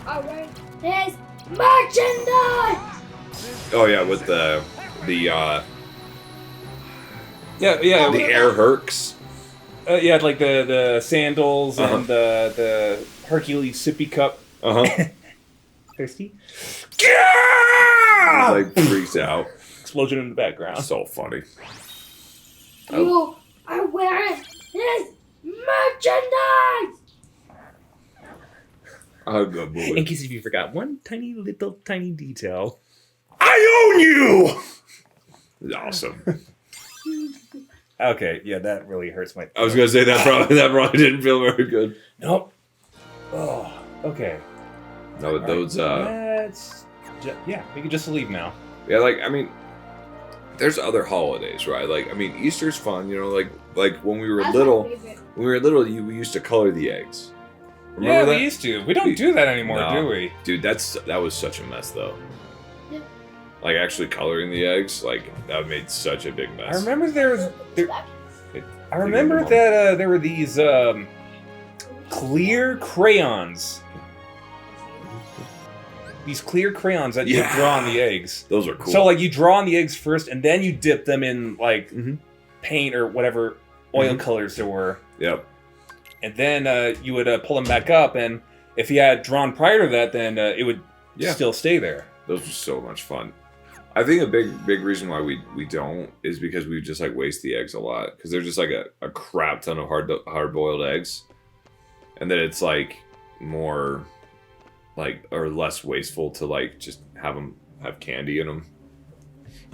Alright, there's merchandise! Oh yeah, with the air hercs. Yeah, like the sandals and the Hercules sippy cup. Thirsty? Yeah! Like freaks out. Explosion in the background. So funny. You are wearing this merchandise! Oh, good boy. In case if you forgot one tiny detail. I own you! Awesome. Okay, yeah, that really hurts my... I was gonna say that probably didn't feel very good. Nope. Oh, okay. No, but those yeah, we can just leave now. yeah, like I mean, there's other holidays, right? Like I mean, Easter's fun, you know, like when we were That's little. my favorite. When we were little, we used to color the eggs. Remember Yeah, that? we used to. We don't do that anymore, No. do we? Dude, that was such a mess, though. Yeah. Like actually coloring the eggs, like that made such a big mess. I remember I remember that there were these clear crayons. These clear crayons that you could draw on the eggs. Those are cool. So like you draw on the eggs first, and then you dip them in like Mhm. paint or whatever oil colors there were. Yep. And then you would pull them back up, and if you had drawn prior to that, then it would still stay there. Those were so much fun. I think a big reason why we don't is because we just like waste the eggs a lot because they're just like a crap ton of hard boiled eggs, and then it's like more like or less wasteful to like just have candy in them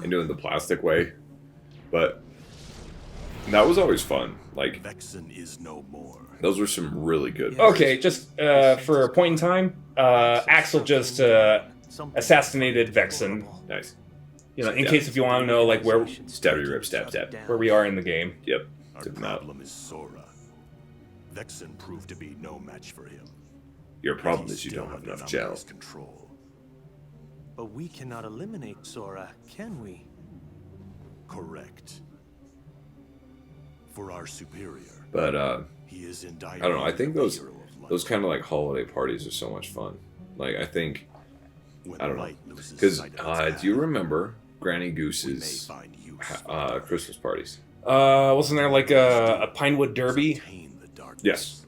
and do it the plastic way. But that was always fun. Like Vexen is no more. those were some really good. Okay, just for a point in time, Axel just assassinated Vexen. Nice. You know, in case if you want to know, like where Stabby rip, stab. where we are in the game. Yep. Our Took them out. problem is Sora. Vexen proved to be no match for him. Your problem He's is you still don't have under enough gel. Numbers control. But we cannot eliminate Sora, can we? Correct. For our superior, But he is in dire I don't know. I think need of a those hero of light. those kind of like holiday parties are so much fun. Like I think When I don't know light loses because sight of its do you path, remember Granny we may Goose's find use Christmas parties? Wasn't there like a Pinewood Derby? Contain the darkness. Yes.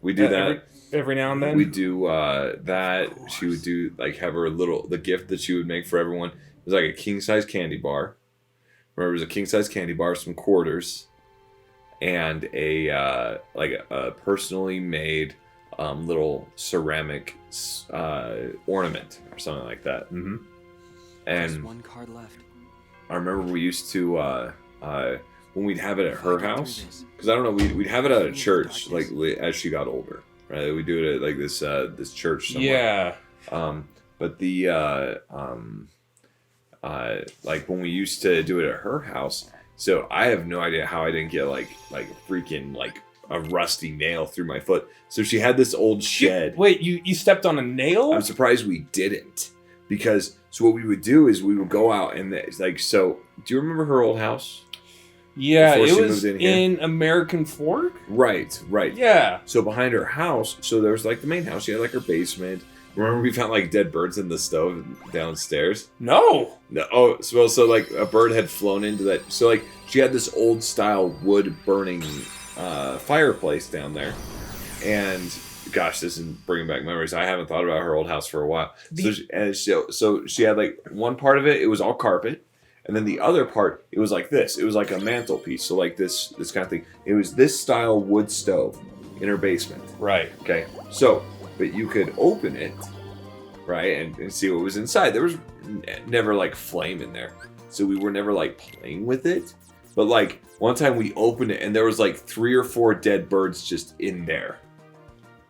We do that. Every now and then? We do that. She would do like have her the gift that she would make for everyone. It was like a king size candy bar. Remember, it was a king size candy bar, some quarters, and a personally made little ceramic ornament or something like that. Mm-hmm. And Just one card left. I remember we used to when we'd have it at her house, because I don't know, we'd have it at a church like as she got older, right? We do it at like this church somewhere. Yeah. But the like when we used to do it at her house, so I have no idea how I didn't get like freaking like a rusty nail through my foot. So she had this old shed. Wait, you stepped on a nail? I'm surprised we didn't, because so what we would do is we would go out and like, so do you remember her old house? Yeah, Before it she was moved in here? in American Fork? Right. Yeah. So behind her house, so there was like the main house. She had like her basement. Remember we found like dead birds in the stove downstairs? No. No. Oh, so like a bird had flown into that. So like she had this old style wood burning fireplace down there, and gosh, this is bringing back memories. I haven't thought about her old house for a while. So she had like one part of it. It was all carpet. And then the other part, it was like this. It was like a mantelpiece. So like this kind of thing. It was this style wood stove in her basement. Right. Okay. So, but you could open it, right, and see what was inside. There was never like flame in there. So we were never like playing with it. But like one time we opened it and there was like 3 or 4 dead birds just in there.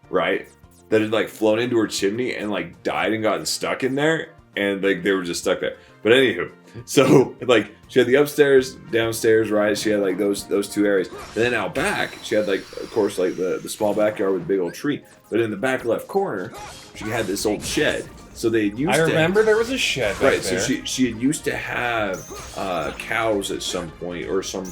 Right? That had like flown into her chimney and like died and gotten stuck in there. And like they were just stuck there. But anywho, so like she had the upstairs, downstairs, right? She had like those 2 areas. And then out back, she had like, of course, like the small backyard with a big old tree. But in the back left corner, she had this old shed. So they used I to... remember there was a shed back Right, there. so she had used to have cows at some point, or some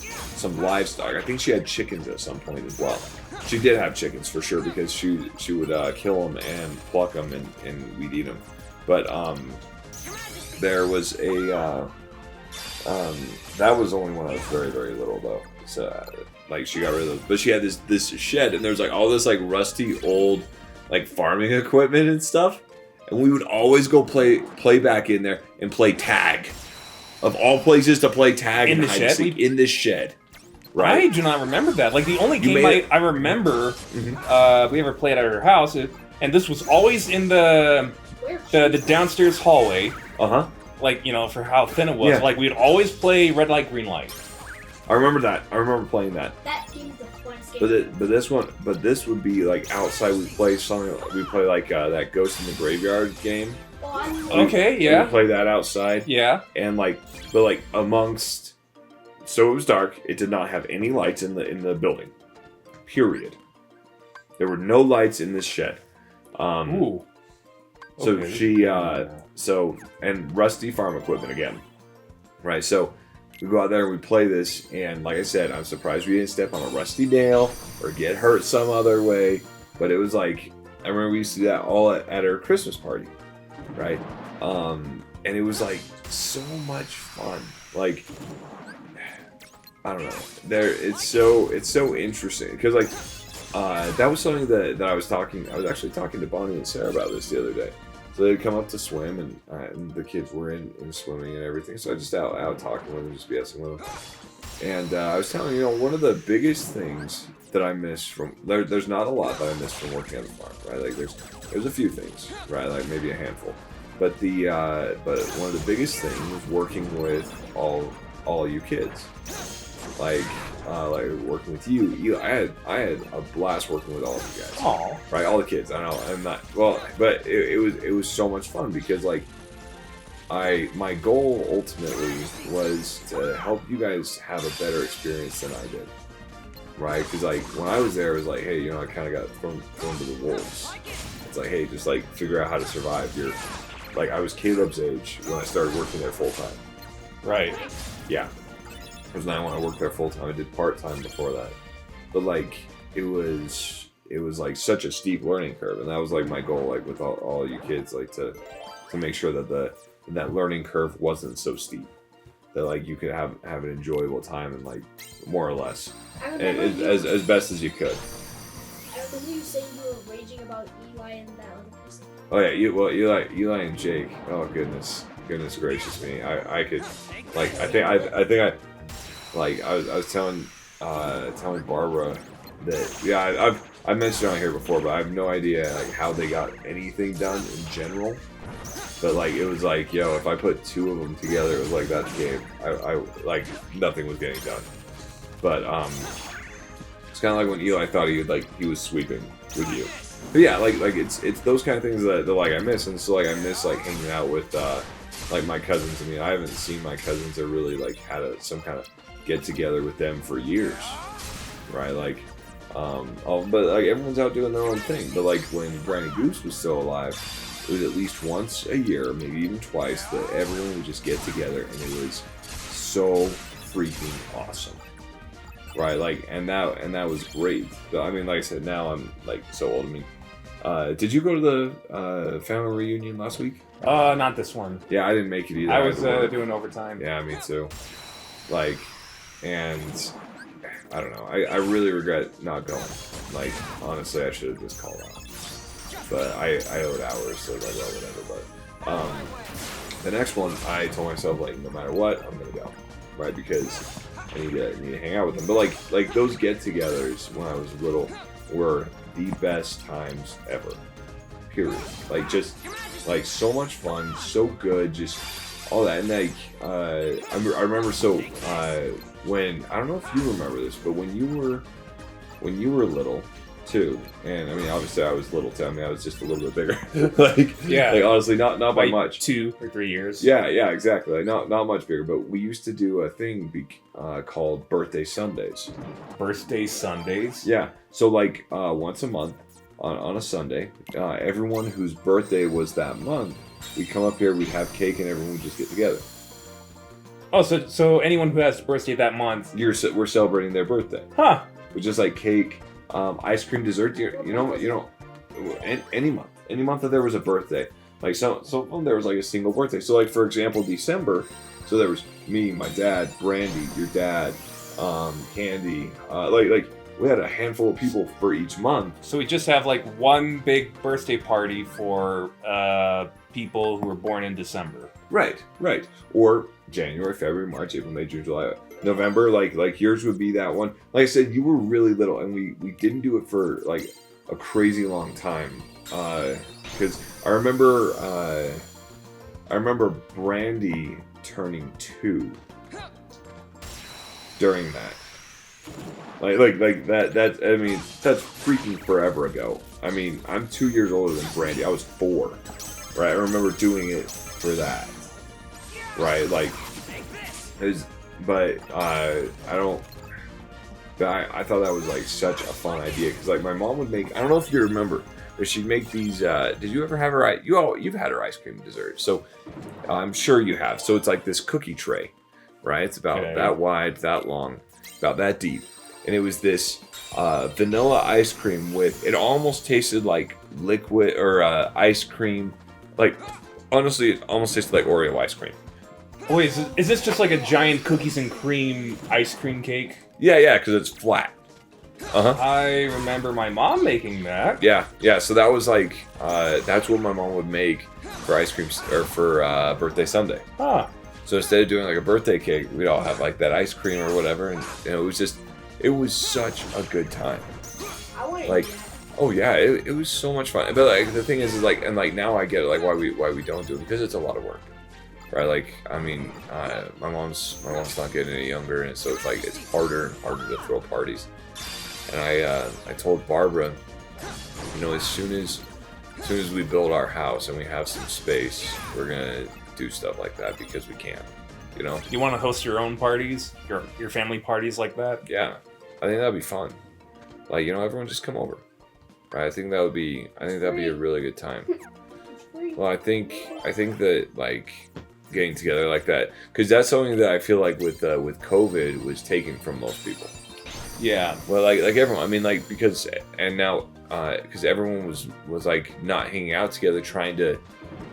livestock. I think she had chickens at some point as well. She did have chickens for sure, because she would kill them and pluck them, and we'd eat them. But there was a that was only when I was very, very little though. So like she got rid of those, but she had this shed, and there's like all this like rusty old like farming equipment and stuff. And we would always go play back in there and play tag. Of all places to play tag In and the hide and shed? seek, in this shed. I Right? do not remember that. Like, the only game made it- I remember Mhm. we ever played at our house, and this was always in the downstairs hallway, Uh-huh. like, you know, for how thin it was. Yeah. Like, we'd always play red light, green light. I remember that. I remember playing that. That game is the funnest game. But this would be like outside. We play something. We play like that Ghost in the Graveyard game. Oh, I know. Okay, We yeah. play that outside, Yeah. and but amongst. So it was dark. It did not have any lights in the building. Period. There were no lights in this shed. Ooh. So Okay. she and rusty farm equipment again. Right. So we go out there and we play this, and like I said, I'm surprised we didn't step on a rusty nail or get hurt some other way. But it was like, I remember we used to do that all at our Christmas party, right? And it was like so much fun. Like, I don't know. It's so interesting because that was something that I was actually talking to Bonnie and Sarah about this the other day. So they'd come up to swim, and the kids were in swimming and everything. So I just out talking with them, just BSing with them. And I was telling one of the biggest things that I miss from there's not a lot that I miss from working on the farm, right? Like there's a few things, right? Like maybe a handful. But but one of the biggest things was working with all you kids. Like working with you, I had a blast working with all of you guys. Aw. Right, all the kids. I know I'm not well, but it was so much fun because my goal ultimately was to help you guys have a better experience than I did. Right, because when I was there, it was like, hey, I kind of got thrown to the wolves. It's like, hey, just figure out how to survive. I was Caleb's age when I started working there full time. Right. Yeah. It was 9 when I worked there full time. I did part time before that, but it was such a steep learning curve, and that was my goal, with all you kids, to make sure that that learning curve wasn't so steep, that you could have an enjoyable time and more or less, and as best as you could. I remember you saying you were raging about Eli and that other person. Oh yeah, Eli and Jake. Oh goodness gracious me! I could I was telling Barbara that I've mentioned it on here before, but I have no idea how they got anything done in general. But it was yo, if I put 2 of them together, it was that game. I nothing was getting done. But it's kind of when Eli thought he was sweeping with you. But yeah, it's those kind of things that I miss, and so I miss hanging out with my cousins. I mean, I haven't seen my cousins or really had some kind of get together with them for years, right? But everyone's out doing their own thing. But when Granny Goose was still alive, it was at least once a year, maybe even twice, that everyone would just get together, and it was so freaking awesome, right? And that was great. But, I mean, like I said, now I'm so old. I mean, did you go to the family reunion last week? Not this one. Yeah, I didn't make it either. I was had to work. doing overtime. Yeah, me too. And I don't know. I really regret not going. Honestly, I should have just called out. But I owed hours, so whatever. But the next one, I told myself no matter what, I'm gonna go, right? Because I need to hang out with them. But those get-togethers when I was little were the best times ever. Period. Just so much fun, so good, just all that. And I remember when I don't know if you remember this, but when you were little too, and I mean obviously I was little too. I mean I was just a little bit bigger. Yeah. Honestly, not by much. 2 or 3 years. Yeah, exactly. Not much bigger, but we used to do a thing called birthday Sundays. Birthday Sundays. Yeah. So once a month on a Sunday, everyone whose birthday was that month we'd come up here, we'd have cake, and everyone would just get together. Oh, so anyone who has a birthday that month, We're celebrating their birthday. huh? With just like cake, ice cream, dessert. Any month that there was a birthday. Like so there was like a single birthday. So like for example, December. So there was me, my dad, Brandy, your dad, Candy. Like we had a handful of people for each month. So we just have like one big birthday party for people who were born in December. Right. Or January, February, March, April, May, June, July, November. Like yours would be that one. Like I said, you were really little, and we didn't do it for like a crazy long time. Because I remember Brandy turning 2 during that. Like that. I mean, that's freaking forever ago. I mean, I'm 2 years older than Brandy. I was 4. Right. I remember doing it for that. Right. Like, I thought that was like such a fun idea because like my mom would make. I don't know if you remember, but she'd make these. Did you ever have her? You've had her ice cream dessert, so I'm sure you have. So it's like this cookie tray, right? It's about that wide, that long, about that deep, and it was this vanilla ice cream with. It almost tasted like liquid or ice cream, like honestly, it almost tasted like Oreo ice cream. Wait, is this just like a giant cookies and cream ice cream cake? Yeah, because it's flat. I remember my mom making that. Yeah. So that was like, that's what my mom would make for ice cream or for birthday Sunday. Huh. So instead of doing like a birthday cake, we'd all have like that ice cream or whatever, and it was such a good time. I want Like, oh yeah, it was so much fun. But like the thing is like, and like now I get it, like why we don't do it because it's a lot of work. Right, like I mean, my mom's not getting any younger, and so it's like it's harder and harder to throw parties. And I told Barbara, as soon as we build our house and we have some space, we're gonna do stuff like that because we can. You want to host your own parties, your family parties like that? Yeah, I think that'd be fun. Like everyone just come over. Right, I think that'd be a really good time. Well, I think that like. Getting together like that because that's something that I feel like with COVID was taken from most people. Yeah. Well, like everyone. I mean, like because everyone was like not hanging out together, trying to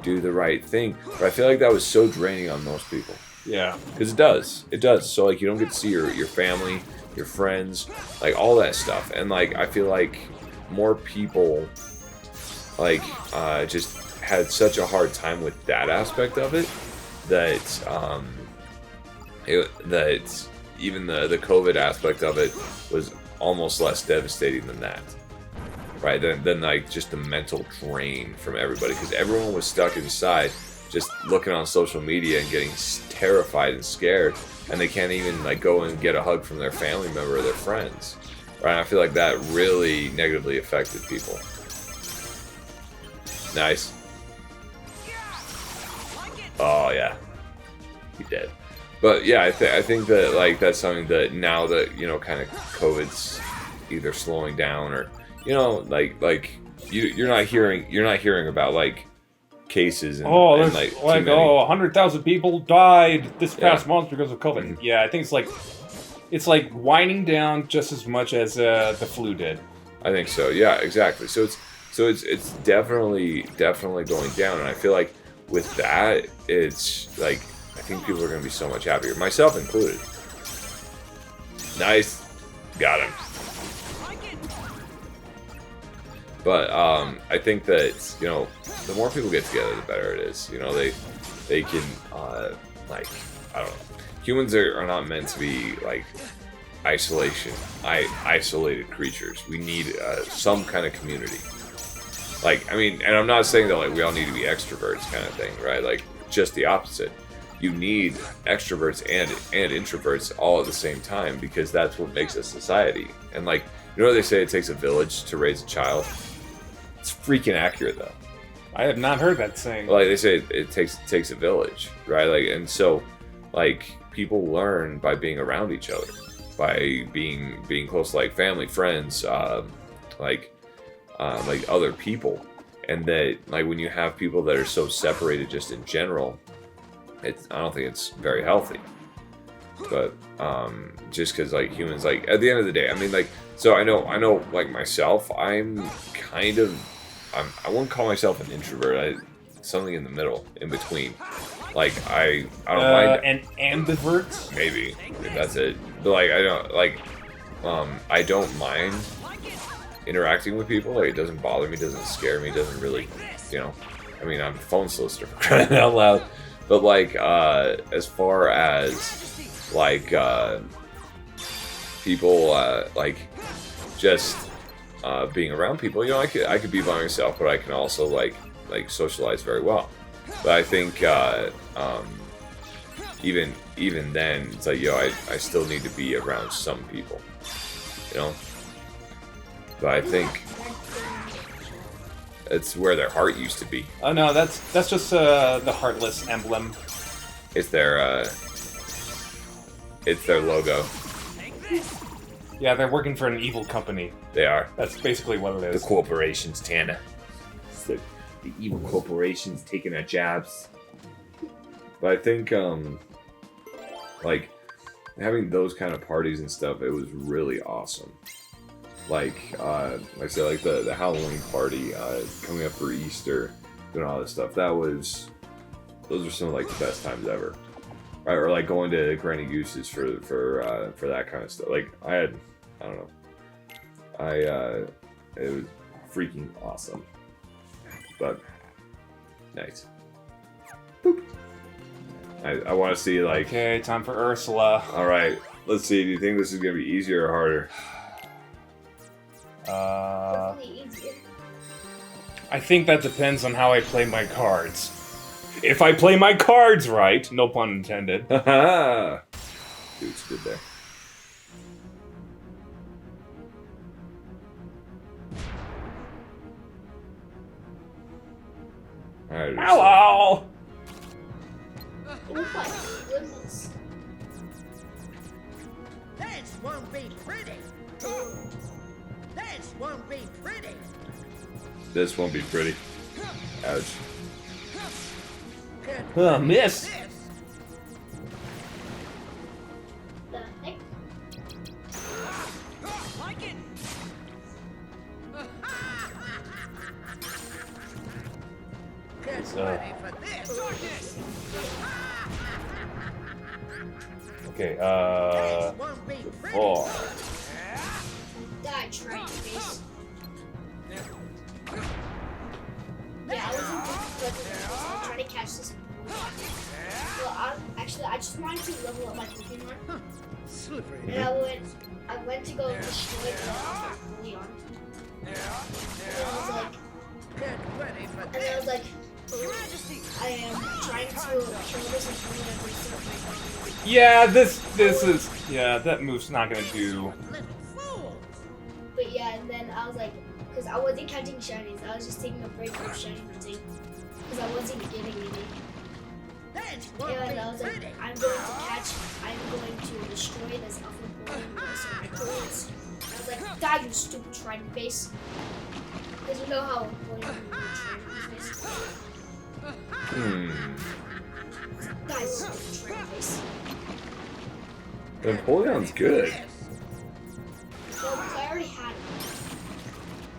do the right thing. But I feel like that was so draining on most people. Yeah. Because it does. So like you don't get to see your family, your friends, like all that stuff, and like I feel like more people like just had such a hard time with that aspect of it. That even the COVID aspect of it was almost less devastating than that, right? Than like just the mental drain from everybody because everyone was stuck inside, just looking on social media and getting terrified and scared, and they can't even like go and get a hug from their family member or their friends, right? And I feel like that really negatively affected people. Nice. Oh yeah, he did. But yeah, I think that like that's something that now that kind of COVID's either slowing down or like you're not hearing about like cases and like 100,000 people died this past month because of COVID. Mm-hmm. Yeah, I think it's like winding down just as much as the flu did. I think so. Yeah, exactly. So it's definitely going down, and I feel like. With that, it's like I think people are going to be so much happier, myself included. Nice, got him. But I think that the more people get together, the better it is. They can like I don't know. Humans are not meant to be like isolated creatures. We need some kind of community. Like, I mean, and I'm not saying that, like, we all need to be extroverts kind of thing, right? Like, just the opposite. You need extroverts and introverts all at the same time because that's what makes a society. And, like, what they say? It takes a village to raise a child? It's freaking accurate, though. I have not heard that saying. Like, they say it takes a village, right? Like, and so, like, people learn by being around each other, by being close, like family, friends, like other people, and that like when you have people that are so separated just in general, I don't think it's very healthy. But just because like humans, like at the end of the day, I mean, like, so I know like myself, I'm kind of, I wouldn't call myself an introvert. Something in the middle, in between. Like I don't mind an ambivert. maybe if that's it. But like I don't mind interacting with people. Like it doesn't bother me, doesn't scare me, doesn't really, you know. I mean, I'm a phone solicitor for crying out loud. But like as far as like people like just being around people, you know, I could be by myself, but I can also like socialize very well. But I think even then, it's like, yo, I still need to be around some people, you know. But I think it's where their heart used to be. Oh no, that's just the heartless emblem. It's their logo. Yeah, they're working for an evil company. They are. That's basically what it is. The corporations, Tana. It's the evil corporations taking our jobs. But I think, like, having those kind of parties and stuff, it was really awesome. Like I said, like the Halloween party, coming up for Easter, doing all this stuff. Those are some of like the best times ever. Right? Or like going to Granny Goose's for that kind of stuff. Like I don't know. It was freaking awesome. But nice. Boop. I want to see like. Okay, time for Ursula. All right, let's see. Do you think this is gonna be easier or harder? Hopefully easier. I think that depends on how I play my cards. If I play my cards right, no pun intended. Haha. Dude's good there. All right. Hello. Oh my goodness. This won't be pretty. This won't be pretty. This won't be pretty. Ouch. Miss. The heck? Like it. Get ready for this. Okay, This won't be pretty. 4. Die trying face. Yeah, I was in the trying to catch this. Well, I just wanted to level up my Pokemon. Slippery. And I went to go destroy the Leon. And I was like, Get ready for and then I was like, Majesty. I am trying to kill this and kill every circle. Yeah, this is that move's not gonna do. Little fool. But yeah, and then I was like, because I wasn't catching shinies, I was just taking a break from shiny hunting. Because I wasn't getting any. This won't And be I was like, pretty. I'm going to destroy this alpha bully with my bullets. And I was like, die, you stupid trident face. Because you know how annoying you trident face. Die, stupid trident face. Napoleon's good. Well, because I already had it.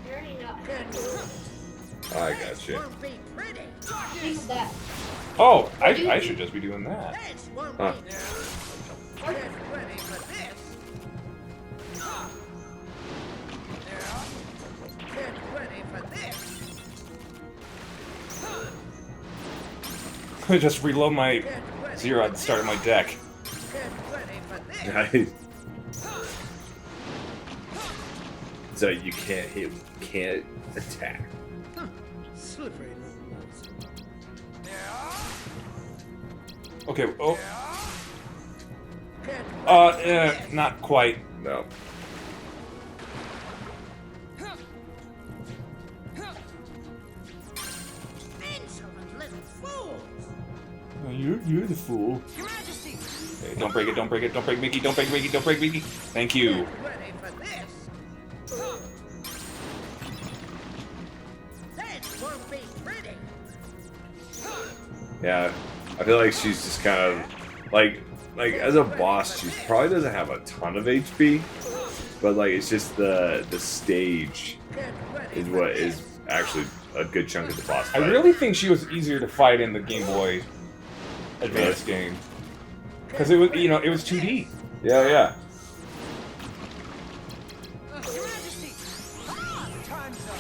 I already know. I got you. Won't be pretty. Think of that. Oh, I should just be doing that. This won't Huh. be Get ready for this. Get ready for this. Just reload my Get ready. zero at the start of my deck. Get ready for this. Nice. So you can't hit, can't attack. Slippery little mouse. Okay. Oh. Get Not quite. No. insolent little fools. Oh, you're the fool. Your Majesty. Okay, don't break it. Don't break it. Don't break Mickey. Don't break Mickey. Don't break Mickey. Thank you. Get ready for this. This won't won't be pretty. Yeah, I feel like she's just kind of like as a boss, she probably doesn't have a ton of HP, but like it's just the stage Get ready is for what this. is actually a good chunk of the boss I fight. really think she was easier to fight in the Game Boy Advance game. Because it was, you know, it was 2D. Yeah, yeah. Your Majesty! Come on! Time's up!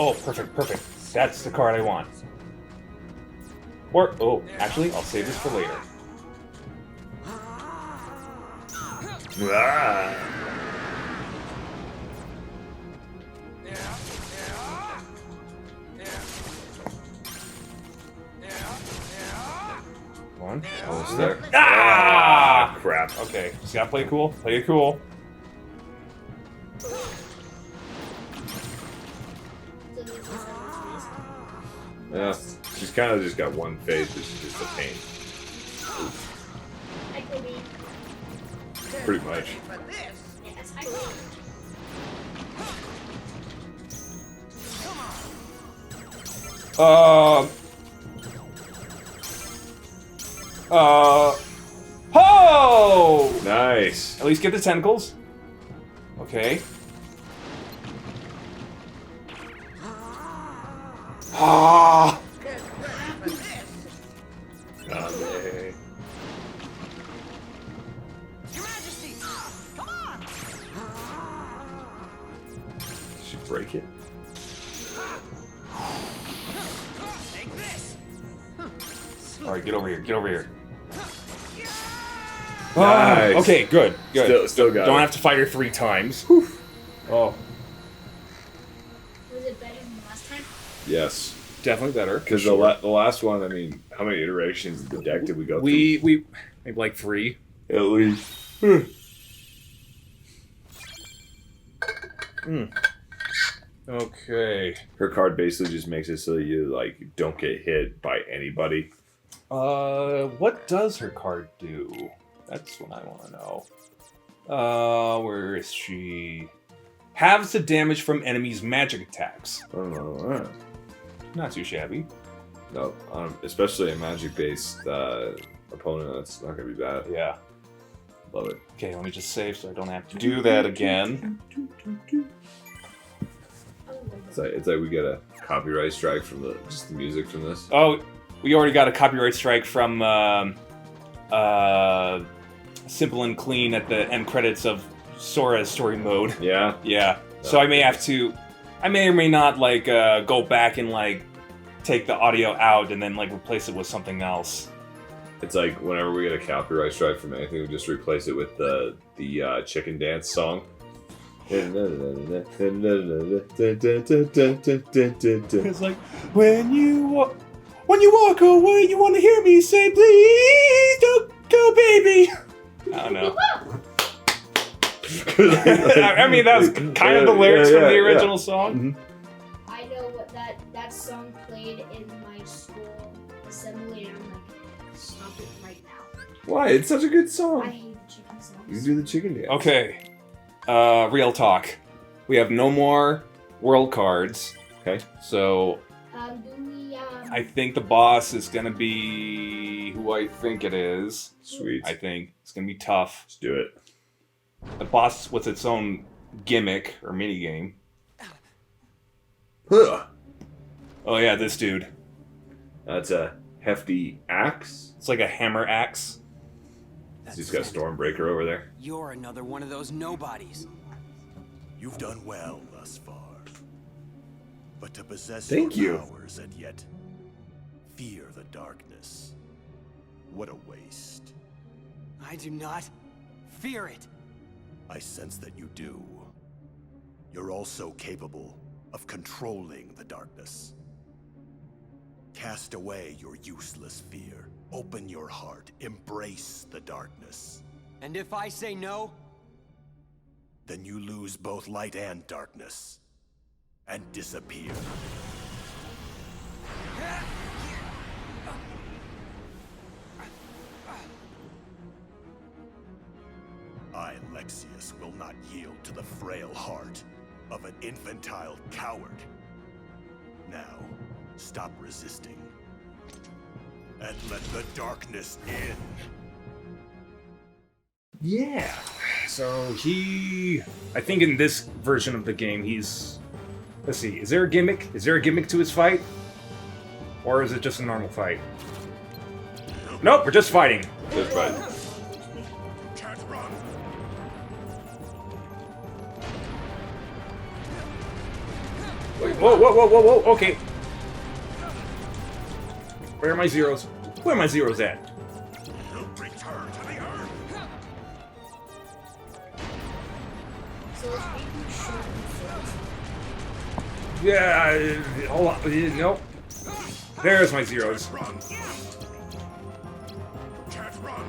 Oh, perfect. That's the card I want. Or, actually, I'll save this for later. Ah. One. Almost there. Ah! Crap. Okay, just gotta play it cool. Play it cool. Yeah, she's kind of just got one phase, but she's just a pain. I could be. Pretty much. For this. Yes, I could. Ho! Nice. At least get the tentacles. Okay. Ah! Get ready for this. Dale. Your Majesty! Come on! Did she break it? Take this! All right, get over here. Nice. Okay, good. Still got Don't it. have to fight her 3 times. Oh, Was it better than last time? Yes. definitely better. Because the last one, I mean, how many iterations of the deck did we go through? We maybe like 3. At least. Okay. Her card basically just makes it so that you, like, don't get hit by anybody. What does her card do? That's what I want to know. Where is she? Halves the damage from enemies' magic attacks. I don't know. Not too shabby. No, especially a magic-based opponent, that's not going to be bad. Yeah. Love it. Okay, let me just save so I don't have to do that again. It's like we get a copyright strike from just the music from this. Oh, we already got a copyright strike from Simple and Clean at the end credits of Sora's story mode. Yeah? Yeah. So I may have to, I may or may not like go back and like take the audio out and then like replace it with something else. It's like whenever we get a copyright strike from anything, we just replace it with the chicken dance song. It's like when you walk away, you want to hear me say, "Please don't go, baby." I don't know. I mean, that was kind of the lyrics from the original song. I know what that song played in my school assembly, and I'm like, stop it right now. Why? It's such a good I song. hate chicken songs. You do the chicken dance. Okay. Real talk. We have no more world cards. Okay. So Do we I think the boss is gonna be who I think it is. Sweet. I think it's gonna be tough. Let's do it. The boss with its own gimmick or mini game. Huh. Oh yeah, this dude. That's a hefty axe. It's like a hammer axe. He's got Stormbreaker over there. You're another one of those nobodies. You've done well thus far. But to possess Thank your you. powers and yet fear the darkness. What a waste. I do not fear it. I sense that you do. You're also capable of controlling the darkness. Cast away your useless fear. Open your heart. Embrace the darkness. And if I say no, Then you lose both light and darkness. And disappear. I, Lexius, will not yield to the frail heart of an infantile coward. Now, stop resisting. And let the darkness in. Yeah. So I think in this version of the game, let's see, is there a gimmick? Is there a gimmick to his fight? Or is it just a normal fight? Nope, we're just fighting. Just fighting. Can't run. Wait, whoa, okay. Where are my zeros? Where are my zeros at? Return to the earth. So it's maybe short and Yeah, hold on. Nope. There's my zeros. Run. Can't run.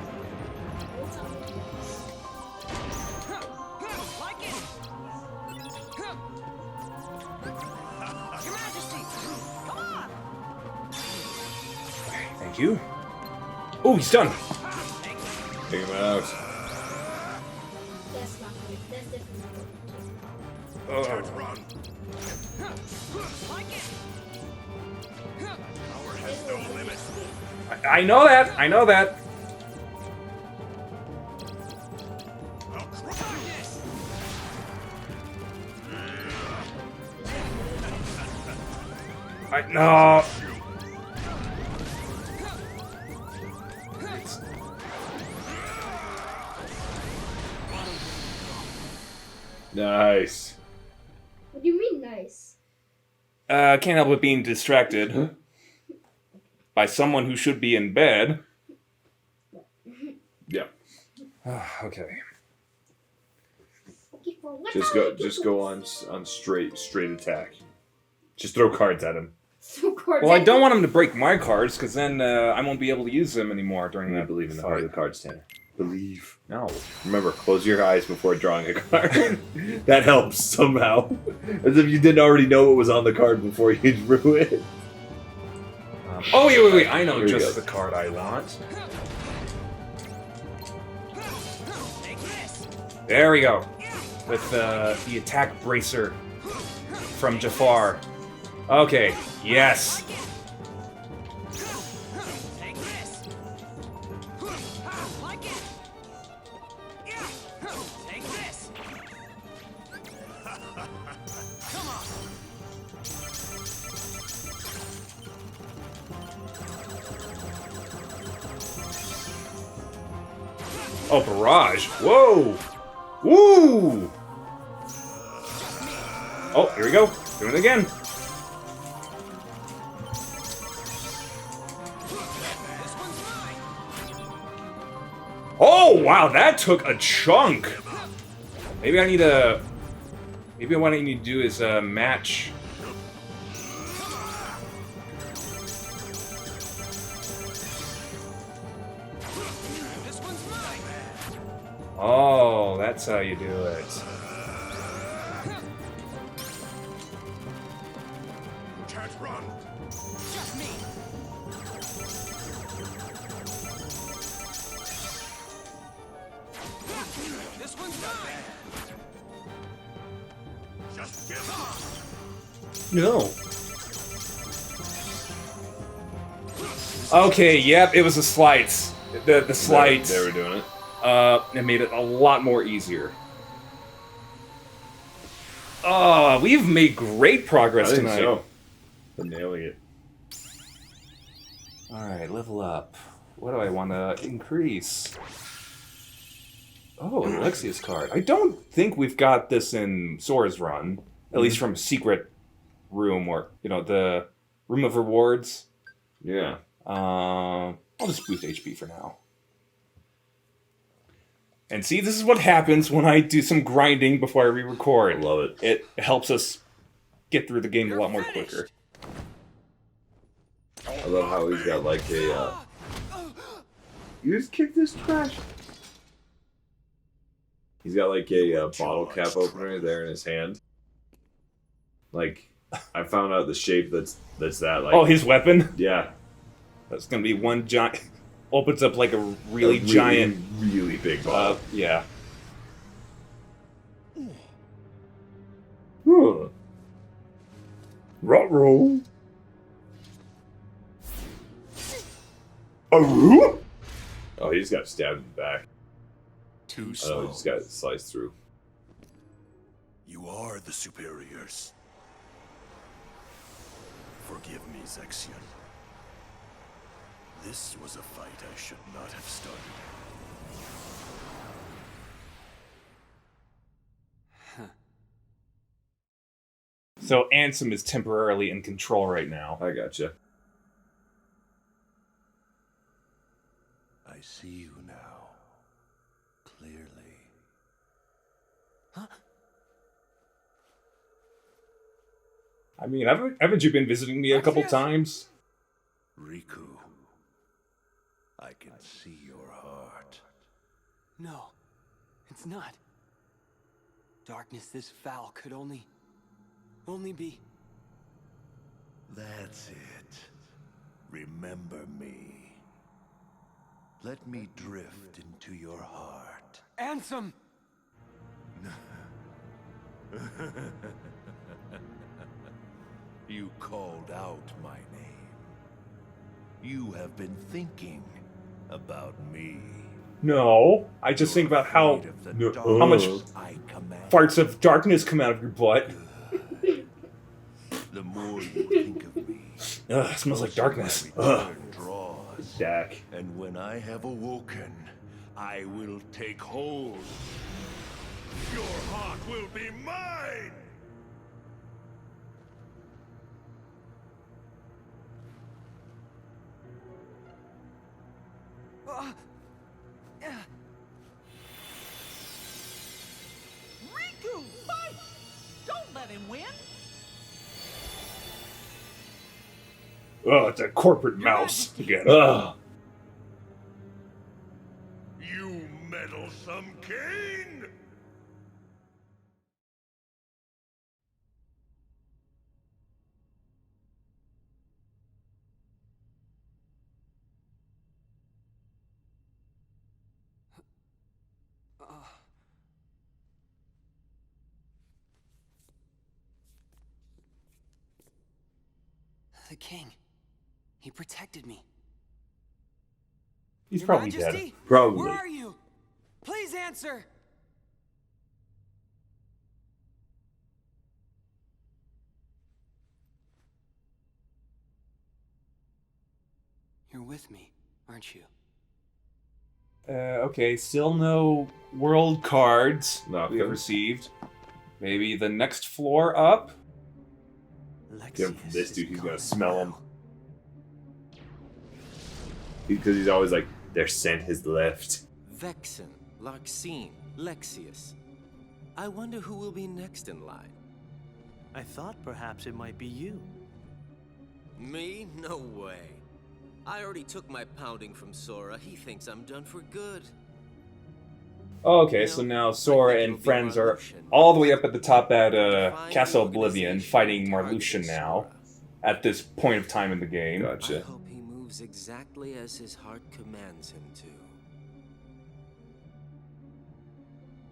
Like it! Your Majesty! Come on! Thank you. Oh, he's done. Take him out. That's not good. That's definitely not good. Can't run. Like it! Power has no limit. I know that. I know that. I'll crush this. No. Nice. What do you mean nice? Can't help but being distracted by someone who should be in bed. Yeah. Okay. Okay, for what Just go on straight attack. Just throw cards at him. So Well, I don't want him to break my cards, because then I won't be able to use them anymore during I that. believe in the fight. heart of the cards, Tanner. Believe. No. Remember, close your eyes before drawing a card. That helps somehow. As if you didn't already know what was on the card before you drew it. Oh, wait. I know Here he just goes. the card I want. There we go. With the attack bracer from Jafar. Okay, yes. Take this! Like it! Take this! Come on! Oh, barrage. Whoa. Woo. Oh, here we go. Doing it again. This one's mine! Oh, wow, that took a chunk. Maybe what I need to do is match. This one's mine! Oh, that's how you do it. Can't run. Just me! This one's mine! Just give up. No. Okay, yep, it was the slides. The slides. They were doing it. It made it a lot more easier. We've made great progress I think tonight. so. We're nailing it. Alright, level up. What do I want to increase? Oh, Alexia's card. I don't think we've got this in Sora's run. At least from Secret Room, or, the Room of Rewards. Yeah. I'll just boost HP for now. And see, this is what happens when I do some grinding before I I re-record. love it. It helps us get through the game a lot more quicker. I love how he's got like a. You just kicked this trash. He's got like a bottle cap opener there in his hand. Like, I found out the shape that's that. Like, Oh, his weapon? yeah, That's gonna be one giant. Opens up like a really giant. really big bottle. Yeah. Ruh-roh. Oh, he just got stabbed in the back. Too Oh, slow. he just got sliced through. You are the superiors. Forgive me, Zexion. This was a fight I should not have started. So Ansem is temporarily in control right now. I gotcha. I see you now. Clearly. I mean, haven't you been visiting me a couple times? Riku. I can see your heart. No, it's not. Darkness this foul could only be... That's it. Remember me. Let me drift into your heart. Ansem! You called out my name. You have been thinking about me. No, I just think about how much I command. farts of darkness come out of your butt. The more you think of me, Ugh, it smells like darkness. my return draws. Dak. And when I have awoken, I will take hold. Your heart will be mine! Riku, fight! Don't let him win! Oh, it's a corporate mouse again. Ugh. You meddlesome king! The king. He protected me. He's Your probably Majesty? dead. Probably. Where are you? Please answer! You're with me, aren't you? Okay, still no world cards Nothing. we have received. Maybe the next floor up? Get him from this Lexius dude, is he's gonna gone smell him. now. Because he's always like, their scent has left. Vexen, Larxene, Lexius. I wonder who will be next in line. I thought perhaps it might be you. Me? No way. I already took my pounding from Sora. He thinks I'm done for good. Okay, so now Sora and friends are all the way up at the top at Castle Oblivion, fighting Marluxia now, at this point of time in the game. I Gotcha. hope he moves exactly as his heart commands him to.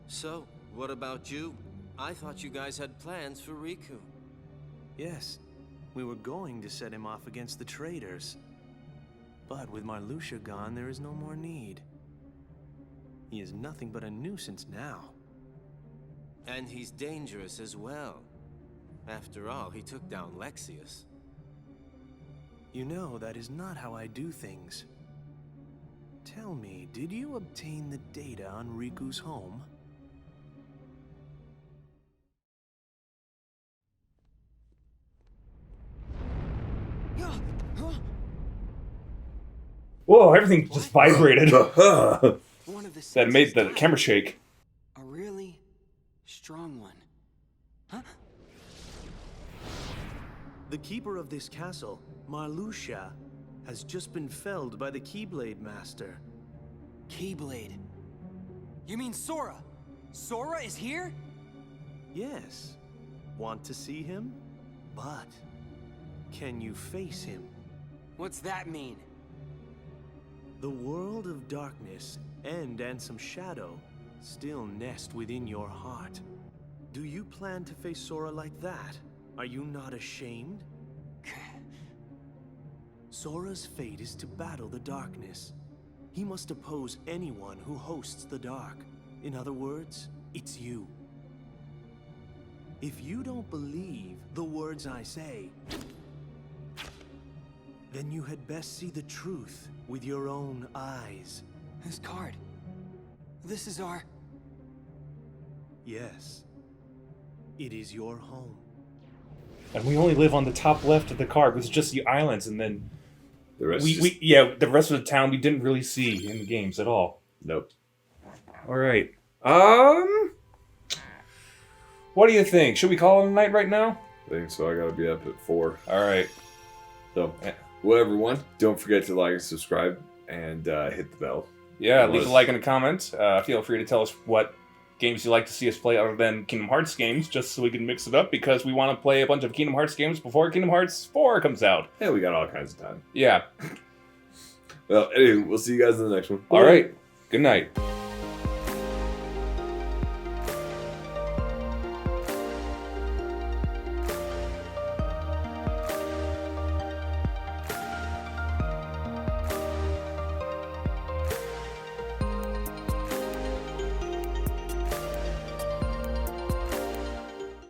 So, what about you? I thought you guys had plans for Riku. Yes, we were going to set him off against the traitors. But with Marluxia gone, there is no more need. He is nothing but a nuisance now. And he's dangerous as well. After all, he took down Lexius. You know, that is not how I do things. Tell me, did you obtain the data on Riku's home? Whoa, everything just vibrated. One of the That made the died. camera shake. A really strong one. Huh? The keeper of this castle, Marluxia, has just been felled by the Keyblade Master. Keyblade. You mean Sora? Sora is here? Yes. Want to see him? But can you face him? What's that mean? The world of darkness and Ansem Shadow still nest within your heart. Do you plan to face Sora like that? Are you not ashamed? Sora's fate is to battle the darkness. He must oppose anyone who hosts the dark. In other words, it's you. If you don't believe the words I say, then you had best see the truth with your own eyes. This card. This is our... Yes. It is your home. And we only live on the top left of the card, which is just the islands, and then The rest the rest of the town we didn't really see in the games at all. Nope. All right. What do you think? Should we call it a night right now? I think so. I gotta be up at 4. All right. So, well, everyone, don't forget to like and subscribe and hit the bell. Yeah, leave a like and a comment. Feel free to tell us what games you'd like to see us play other than Kingdom Hearts games, just so we can mix it up, because we want to play a bunch of Kingdom Hearts games before Kingdom Hearts 4 comes out. Yeah, we got all kinds of time. Yeah. Well, anyway, we'll see you guys in the next one. All right. Good night.